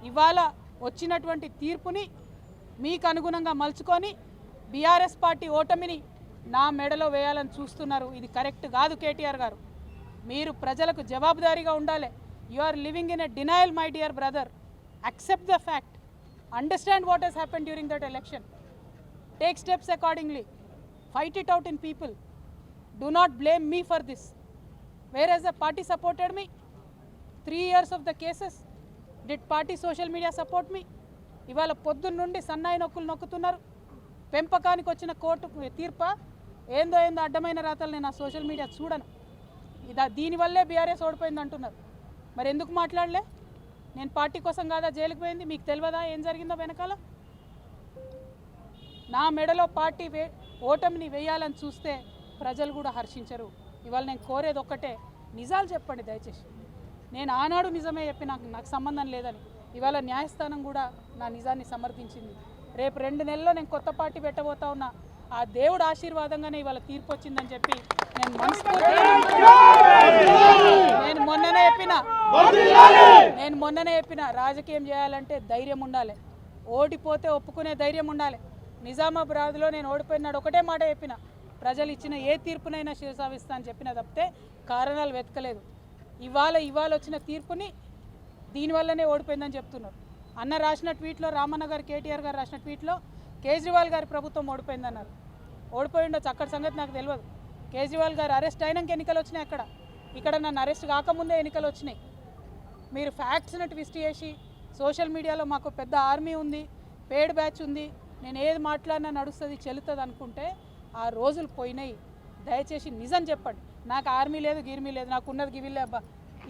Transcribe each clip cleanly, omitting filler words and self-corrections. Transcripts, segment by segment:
ఇవాళ వచ్చినటువంటి తీర్పుని మీకు అనుగుణంగా మలుచుకొని బీఆర్ఎస్ పార్టీ ఓటమిని నా మెడలో వేయాలని చూస్తున్నారు. ఇది కరెక్ట్ కాదు కేటీఆర్ గారు. మీరు ప్రజలకు జవాబుదారీగా ఉండాలి. You are living in a denial my dear brother. Accept the fact. Understand what has happen during that election. Take steps accordingly. Fight it out in people. Do not blame me for this. Whereas the party supported me 3 years of the cases. Did party social media support me? ఇవాళ పొద్దున్న నుండి సన్నాయి నొక్కులు నొక్కుతున్నారు. పెంపకానికి వచ్చిన court తీర్ప ఏందో అడ్డమైన రాతలు నేను ఆ సోషల్ మీడియా చూడను. దీనివల్లే బీఆర్ఎస్ ఓడిపోయింది అంటున్నారు. మరి ఎందుకు మాట్లాడలే? నేను పార్టీ కోసం కాదా జైలుకు పోయింది? మీకు తెలియదా ఏం జరిగిందో వెనకాల? నా మెడలో పార్టీ ఓటమిని వేయాలని చూస్తే ప్రజలు కూడా హర్షించరు. ఇవాళ నేను కోరేది ఒక్కటే, నిజాలు చెప్పండి దయచేసి. నేను ఆనాడు నిజమే చెప్పి నాకు సంబంధం లేదని ఇవాళ న్యాయస్థానం కూడా నా నిజాన్ని సమర్థించింది. రేపు 2 నెలల్లో నేను కొత్త పార్టీ పెట్టబోతా ఉన్నా. ఆ దేవుడు ఆశీర్వాదంగానే ఇవాళ తీర్పు వచ్చిందని చెప్పి నేను మొన్ననే చెప్పిన రాజకీయం చేయాలంటే ధైర్యం ఉండాలి. ఓడిపోతే ఒప్పుకునే ధైర్యం ఉండాలి. నిజామాబాద్లో నేను ఓడిపోయినాడు ఒకటే మాట చెప్పిన, ప్రజలు ఇచ్చిన ఏ తీర్పునైనా శిరసావిస్తా అని చెప్పిన తప్పితే కారణాలు వెతకలేదు. ఇవాళ వచ్చిన తీర్పుని దీనివల్లనే ఓడిపోయిందని చెప్తున్నారు. అన్న రాసిన ట్వీట్లో, రామన్న గారు కేటీఆర్ గారు రాసిన ట్వీట్లో కేజ్రీవాల్ గారి ప్రభుత్వం ఓడిపోయిందన్నారు. ఓడిపోయి ఉండొచ్చు, అక్కడ సంగతి నాకు తెలియదు. కేజ్రీవాల్ గారు అరెస్ట్ అయినాక ఎన్నికలు వచ్చినాయి. ఇక్కడ నన్ను అరెస్ట్ కాకముందే ఎన్నికలు వచ్చినాయి. మీరు ఫ్యాక్ట్స్ని ట్విస్ట్ చేసి సోషల్ మీడియాలో మాకు పెద్ద ఆర్మీ ఉంది, పేడ్ బ్యాచ్ ఉంది, నేను ఏది మాట్లాడినా నడుస్తుంది చెల్లుతుంది అనుకుంటే ఆ రోజులు పోయినాయి. దయచేసి నిజం చెప్పండి. నాకు ఆర్మీ లేదు, గిర్మీ లేదు, నాకు ఉన్నది గివిలే అబ్బా.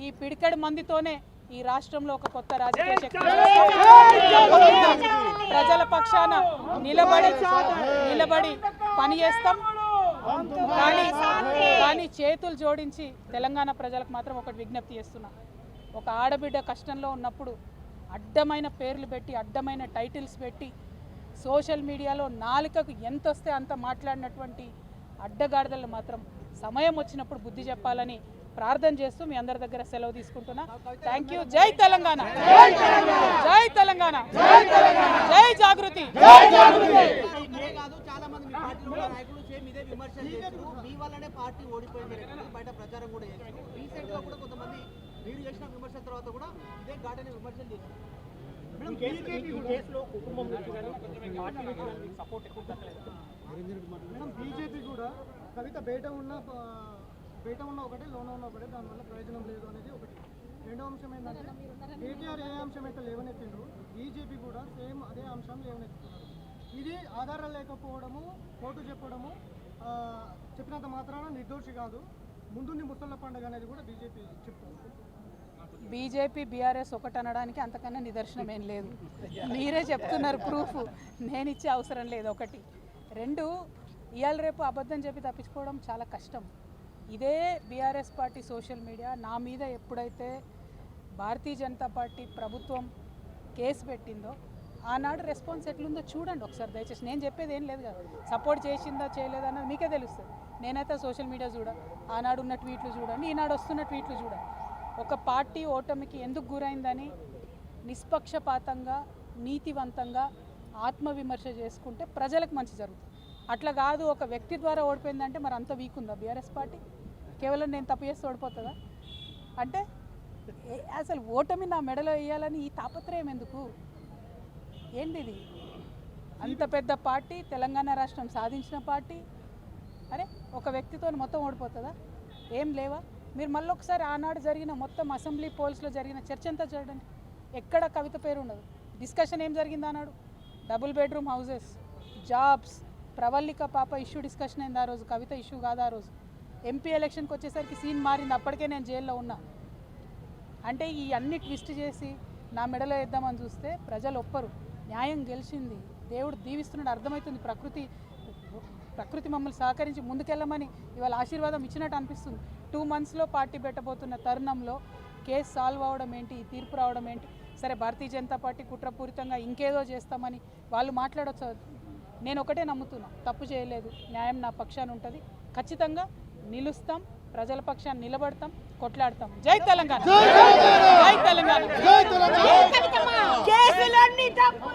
ఈ పిడికెడు మందితోనే ఈ రాష్ట్రంలో ఒక కొత్త రాజకీయ శక్తి ప్రజల పక్షాన నిలబడి పని చేస్తాం. కానీ చేతులు జోడించి తెలంగాణ ప్రజలకు మాత్రం ఒకటి విజ్ఞప్తి చేస్తున్నా. ఒక ఆడబిడ్డ కష్టంలో ఉన్నప్పుడు అడ్డమైన పేర్లు పెట్టి, అడ్డమైన టైటిల్స్ పెట్టి, సోషల్ మీడియాలో నాలుకకు ఎంత వస్తే అంత మాట్లాడినటువంటి అడ్డగాడిదలు మాత్రం సమయం వచ్చినప్పుడు బుద్ధి చెప్పాలని ప్రార్థన చేస్తూ మీ అందరి దగ్గర సెలవు తీసుకుంటున్నా. Thank you. జై తెలంగాణ, జై తెలంగాణ, జై జాగృతి. బీజేపీ కూడా కవిత బయట ఉన్న ఒకటే, లోన ఉన్న ఒకటే, దానివల్ల ప్రయోజనం లేదు అనేది ఒకటి. రెండో అంశం ఏంటంటే కేటీఆర్ ఏ అంశం అయితే లేవనెత్తిండ్రు, బీజేపీ కూడా సేమ్ అదే అంశం లేవనెత్తుతున్నారు. ఇది ఆధారాలు లేకపోవడము, కోర్టు చెప్పడము, చెప్పినంత మాత్రాన నిర్దోషి కాదు, ముందుంది ముసళ్ళ పండుగ అనేది కూడా బీజేపీ చెప్తుంది. బీజేపీ బీఆర్ఎస్ ఒకటి అనడానికి అంతకన్నా నిదర్శనం ఏం లేదు. మీరే చెప్తున్నారు ప్రూఫ్, నేను ఇచ్చే అవసరం లేదు. ఒకటి. 2, ఇవాళ రేపు అబద్ధం చెప్పి తప్పించుకోవడం చాలా కష్టం. ఇదే బీఆర్ఎస్ పార్టీ సోషల్ మీడియా నా మీద ఎప్పుడైతే భారతీయ జనతా పార్టీ ప్రభుత్వం కేసు పెట్టిందో ఆనాడు రెస్పాన్స్ ఎట్లుందో చూడండి ఒకసారి దయచేసి. నేను చెప్పేది ఏం లేదు కదా, సపోర్ట్ చేసిందా చేయలేదా అన్నది మీకే తెలుస్తుంది. నేనైతే సోషల్ మీడియా ఆనాడు ఉన్న ట్వీట్లు చూడండి, ఈనాడు వస్తున్న ట్వీట్లు చూడండి. ఒక పార్టీ ఓటమికి ఎందుకు గురైందని నిష్పక్షపాతంగా, నీతివంతంగా ఆత్మవిమర్శ చేసుకుంటే ప్రజలకు మంచి జరుగుతుంది. అట్లా కాదు ఒక వ్యక్తి ద్వారా ఓడిపోయిందంటే మరి అంత వీక్ ఉందా బీఆర్ఎస్ పార్టీ? కేవలం నేను తప్పు చేస్తే ఓడిపోతుందా? అంటే అసలు ఓటమి నా మెడలో వేయాలని ఈ తాపత్రయం ఎందుకు? ఏంటి ఇది? అంత పెద్ద పార్టీ, తెలంగాణ రాష్ట్రం సాధించిన పార్టీ, అరే ఒక వ్యక్తితో మొత్తం ఓడిపోతుందా? ఏం లేవా? మీరు మళ్ళీ ఒకసారి ఆనాడు జరిగిన మొత్తం అసెంబ్లీ పోల్స్లో జరిగిన చర్చ అంతా చూడండి. ఎక్కడ కవిత పేరు ఉండదు. డిస్కషన్ ఏం జరిగింది ఆనాడు? Double bedroom houses, jobs, Pravallika పాప ఇష్యూ డిస్కషన్ అయింది ఆ రోజు. కవిత ఇష్యూ కాదు ఆ రోజు. ఎంపీ ఎలక్షన్కి వచ్చేసరికి సీన్ మారింది. అప్పటికే నేను జైల్లో ఉన్నా. అంటే ఈ అన్ని ట్విస్ట్ చేసి నా మెడలో వేద్దామని చూస్తే ప్రజలు ఒప్పరు. న్యాయం గెలిచింది, దేవుడు దీవిస్తున్నాడు, అర్థమవుతుంది. ప్రకృతి మమ్మల్ని సహకరించి ముందుకెళ్ళమని ఇవాళ ఆశీర్వాదం ఇచ్చినట్టు అనిపిస్తుంది. 2 monthsలో పార్టీ పెట్టబోతున్న తరుణంలో కేసు సాల్వ్ అవడం ఏంటి, ఈ తీర్పు రావడం ఏంటి? సరే భారతీయ జనతా పార్టీ కుట్రపూరితంగా ఇంకేదో చేస్తామని వాళ్ళు మాట్లాడవచ్చు. నేను ఒకటే నమ్ముతున్నా, తప్పు చేయలేదు, న్యాయం నా పక్షాన ఉంటుంది, ఖచ్చితంగా నిలుస్తాం, ప్రజల పక్షాన్ని నిలబడతాం, కొట్లాడతాం. జై తెలంగాణ, జై తెలంగాణ. ఇవన్నీ తప్పు